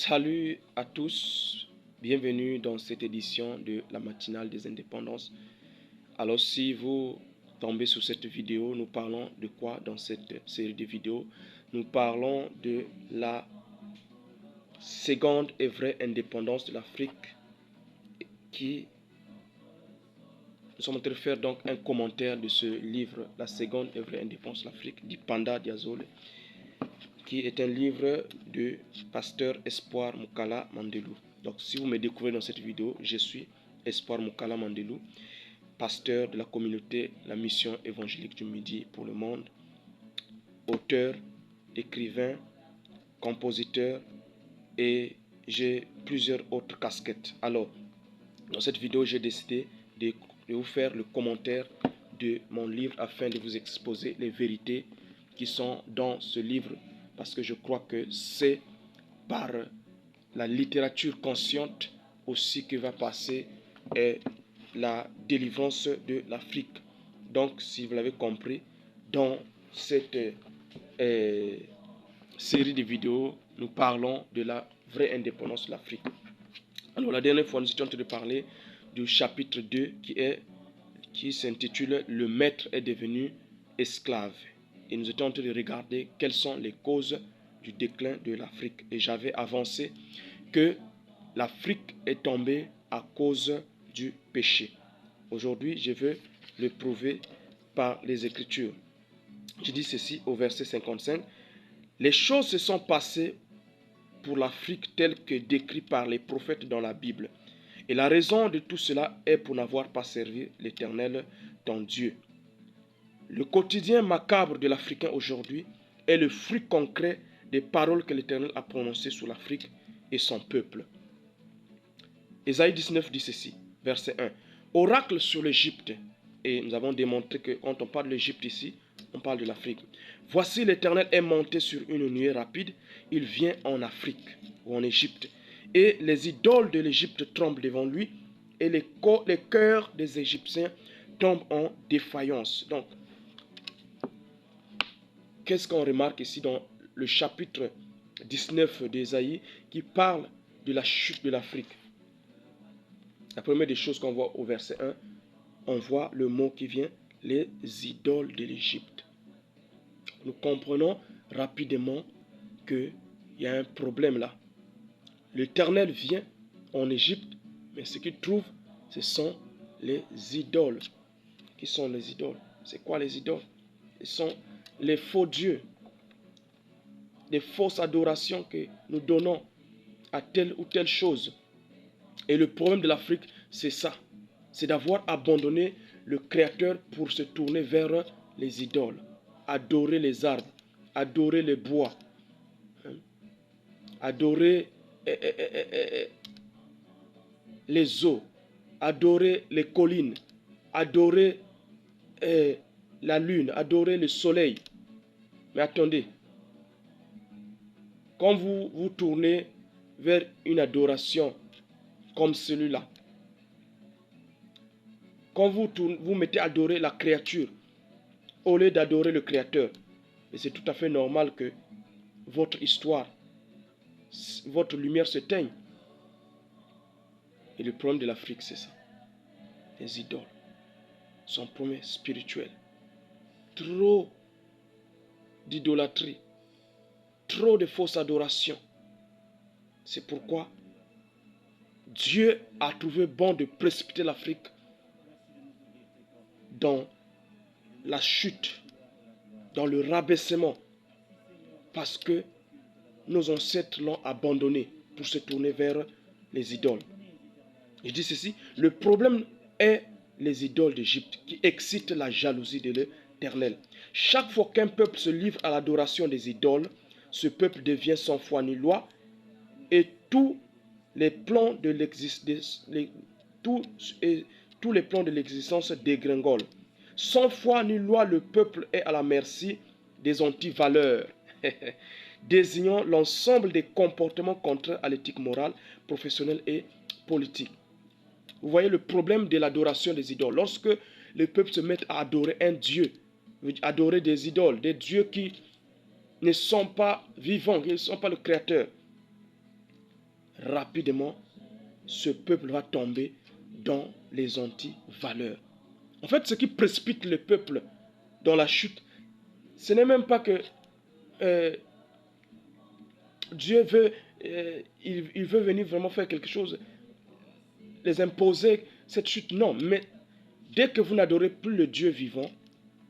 Salut à tous, bienvenue dans cette édition de la matinale des indépendances. Alors si vous tombez sur cette vidéo, nous parlons de quoi dans cette série de vidéos? Nous parlons de la seconde et vraie indépendance de l'Afrique nous sommes en train de faire donc un commentaire de ce livre, La seconde et vraie indépendance de l'Afrique, du Panda Diazole, qui est un livre de pasteur Espoir Moukala Mandelou. Donc si vous me découvrez dans cette vidéo, je suis Espoir Moukala Mandelou, pasteur de la communauté La Mission Évangélique du Midi pour le monde, auteur, écrivain, compositeur et j'ai plusieurs autres casquettes. Alors, dans cette vidéo, j'ai décidé de vous faire le commentaire de mon livre afin de vous exposer les vérités qui sont dans ce livre, parce que je crois que c'est par la littérature consciente aussi que va passer la délivrance de l'Afrique. Donc, si vous l'avez compris, dans cette série de vidéos, nous parlons de la vraie indépendance de l'Afrique. Alors, la dernière fois, nous étions en train de parler du chapitre 2 qui s'intitule « Le maître est devenu esclave ». Et nous étions en train de regarder quelles sont les causes du déclin de l'Afrique. Et j'avais avancé que l'Afrique est tombée à cause du péché. Aujourd'hui, je veux le prouver par les Écritures. Je dis ceci au verset 55. « Les choses se sont passées pour l'Afrique telles que décrites par les prophètes dans la Bible. Et la raison de tout cela est pour n'avoir pas servi l'Éternel, ton Dieu. » Le quotidien macabre de l'Africain aujourd'hui est le fruit concret des paroles que l'Éternel a prononcées sur l'Afrique et son peuple. Ésaïe 19 dit ceci, verset 1. « Oracle sur l'Égypte. » Et nous avons démontré que quand on parle de l'Égypte ici, on parle de l'Afrique. « Voici l'Éternel est monté sur une nuée rapide. Il vient en Afrique ou en Égypte. Et les idoles de l'Égypte tremblent devant lui. Et les cœurs des Égyptiens tombent en défaillance. » Donc, qu'est-ce qu'on remarque ici dans le chapitre 19 d'Ésaïe qui parle de la chute de l'Afrique? La première des choses qu'on voit au verset 1, on voit le mot qui vient, les idoles de l'Égypte. Nous comprenons rapidement qu'il y a un problème là. L'Éternel vient en Égypte, mais ce qu'il trouve, ce sont les idoles. Qui sont les idoles? C'est quoi les idoles? Ce sont les faux dieux, des fausses adorations que nous donnons à telle ou telle chose. Et le problème de l'Afrique, c'est ça. C'est d'avoir abandonné le Créateur pour se tourner vers les idoles. Adorer les arbres, adorer les bois, adorer les eaux, adorer les collines, adorer la lune, adorer le soleil. Mais attendez, quand vous vous tournez vers une adoration comme celui-là, quand vous mettez à adorer la créature au lieu d'adorer le Créateur, et c'est tout à fait normal que votre histoire, votre lumière se teigne. Et le problème de l'Afrique, c'est ça. Les idoles sont problème spirituel. Trop d'idolâtrie, trop de fausses adorations. C'est pourquoi Dieu a trouvé bon de précipiter l'Afrique dans la chute, dans le rabaissement, parce que nos ancêtres l'ont abandonné pour se tourner vers les idoles. Je dis ceci, le problème est les idoles d'Égypte qui excitent la jalousie de l'Éternel. Chaque fois qu'un peuple se livre à l'adoration des idoles, ce peuple devient sans foi ni loi et tous les plans de l'existence dégringolent. Sans foi ni loi, le peuple est à la merci des antivaleurs, désignant l'ensemble des comportements contraires à l'éthique morale, professionnelle et politique. Vous voyez le problème de l'adoration des idoles. Lorsque le peuple se met à adorer un Dieu, adorer des idoles, des dieux qui ne sont pas vivants, qui ne sont pas le Créateur, rapidement, ce peuple va tomber dans les anti-valeurs. En fait, ce qui précipite le peuple dans la chute, ce n'est même pas que Dieu veut, il veut venir vraiment faire quelque chose, les imposer cette chute. Non, mais dès que vous n'adorez plus le Dieu vivant,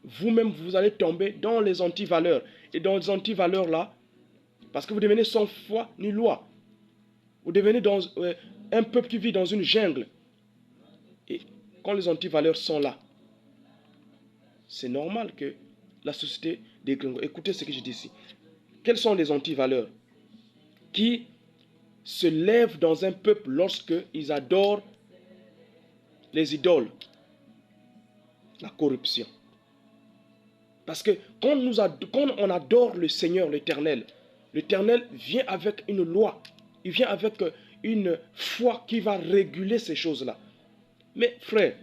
vous-même, vous allez tomber dans les antivaleurs. Et dans les antivaleurs-là, parce que vous devenez sans foi ni loi. Vous devenez un peuple qui vit dans une jungle. Et quand les antivaleurs sont là, c'est normal que la société dégringole. Écoutez ce que je dis ici. Quelles sont les antivaleurs qui se lèvent dans un peuple lorsqu'ils adorent les idoles? La corruption. Parce que quand on adore le Seigneur, l'Éternel vient avec une loi. Il vient avec une foi qui va réguler ces choses-là. Mais frère,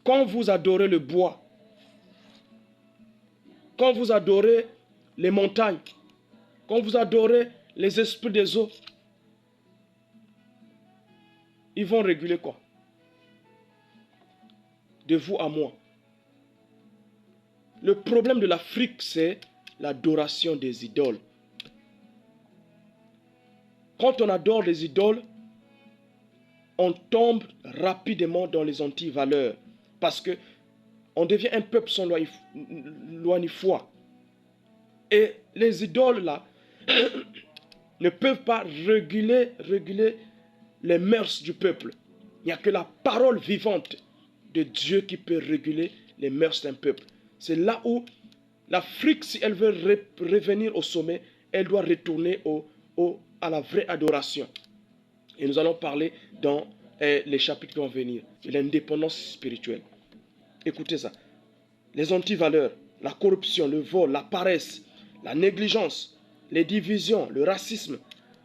quand vous adorez le bois, quand vous adorez les montagnes, quand vous adorez les esprits des eaux, ils vont réguler quoi? De vous à moi. Le problème de l'Afrique, c'est l'adoration des idoles. Quand on adore les idoles, on tombe rapidement dans les anti-valeurs. Parce que on devient un peuple sans loi ni foi. Et les idoles, là, ne peuvent pas réguler les mœurs du peuple. Il n'y a que la parole vivante de Dieu qui peut réguler les mœurs d'un peuple. C'est là où l'Afrique, si elle veut revenir au sommet, elle doit retourner à la vraie adoration. Et nous allons parler dans les chapitres qui vont venir de l'indépendance spirituelle. Écoutez ça. Les antivaleurs, la corruption, le vol, la paresse, la négligence, les divisions, le racisme,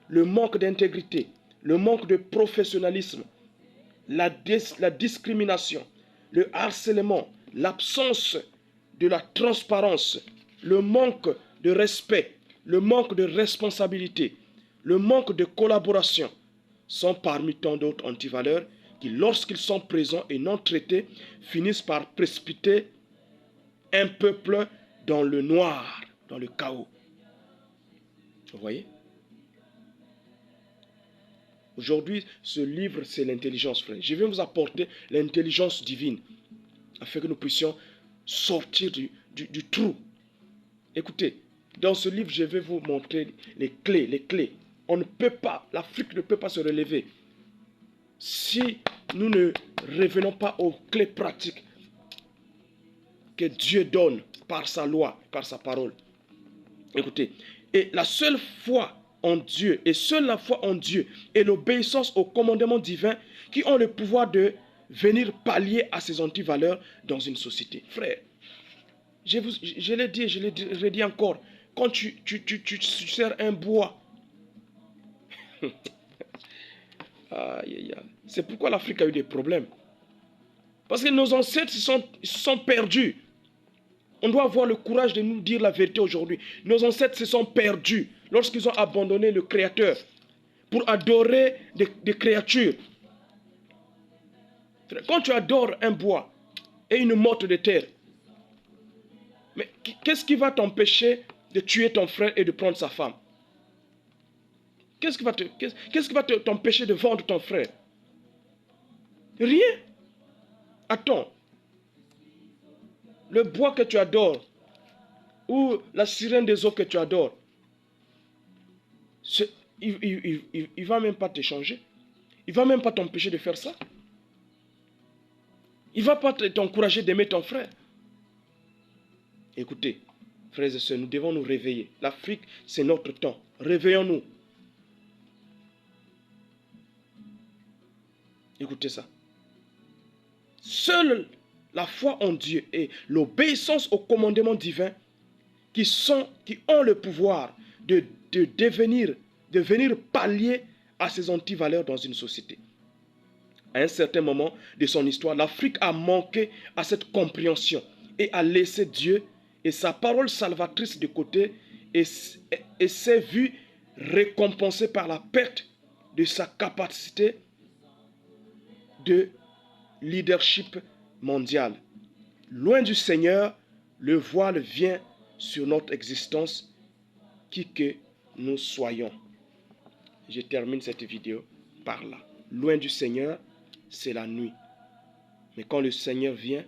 le manque d'intégrité, le manque de professionnalisme, la discrimination, le harcèlement, l'absence de la transparence, le manque de respect, le manque de responsabilité, le manque de collaboration sont parmi tant d'autres antivaleurs qui, lorsqu'ils sont présents et non traités, finissent par précipiter un peuple dans le noir, dans le chaos. Vous voyez? Aujourd'hui, ce livre, c'est l'intelligence, frère. Je viens vous apporter l'intelligence divine afin que nous puissions sortir du trou. Écoutez, dans ce livre, je vais vous montrer les clés. On ne peut pas, l'Afrique ne peut pas se relever si nous ne revenons pas aux clés pratiques que Dieu donne par sa loi, par sa parole. Écoutez, et la seule foi en Dieu, et seule la foi en Dieu et l'obéissance aux commandements divins qui ont le pouvoir de venir pallier à ces antivaleurs dans une société. Frère, je l'ai dit, je l'ai redit encore, quand tu sers un bois, c'est pourquoi l'Afrique a eu des problèmes. Parce que nos ancêtres se sont perdus. On doit avoir le courage de nous dire la vérité aujourd'hui. Nos ancêtres se sont perdus lorsqu'ils ont abandonné le Créateur pour adorer des créatures. Quand tu adores un bois et une motte de terre, mais qu'est-ce qui va t'empêcher de tuer ton frère et de prendre sa femme? Qu'est-ce qui va t'empêcher de vendre ton frère? Rien. Attends. Le bois que tu adores ou la sirène des eaux que tu adores, il ne va même pas te changer. Il ne va même pas t'empêcher de faire ça. Il ne va pas t'encourager d'aimer ton frère. Écoutez, frères et sœurs, nous devons nous réveiller. L'Afrique, c'est notre temps. Réveillons-nous. Écoutez ça. Seule la foi en Dieu et l'obéissance aux commandements divins qui ont le pouvoir de venir pallier à ces antivaleurs dans une société. À un certain moment de son histoire, l'Afrique a manqué à cette compréhension et a laissé Dieu et sa parole salvatrice de côté et s'est vue récompensé par la perte de sa capacité de leadership mondial. Loin du Seigneur, le voile vient sur notre existence, qui que nous soyons. Je termine cette vidéo par là. Loin du Seigneur, c'est la nuit. Mais quand le Seigneur vient,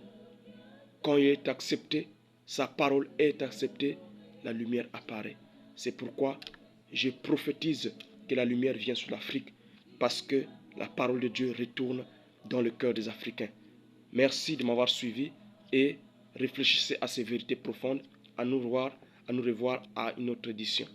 quand il est accepté, sa parole est acceptée, la lumière apparaît. C'est pourquoi je prophétise que la lumière vient sur l'Afrique, parce que la parole de Dieu retourne dans le cœur des Africains. Merci de m'avoir suivi et réfléchissez à ces vérités profondes. À nous revoir à une autre édition.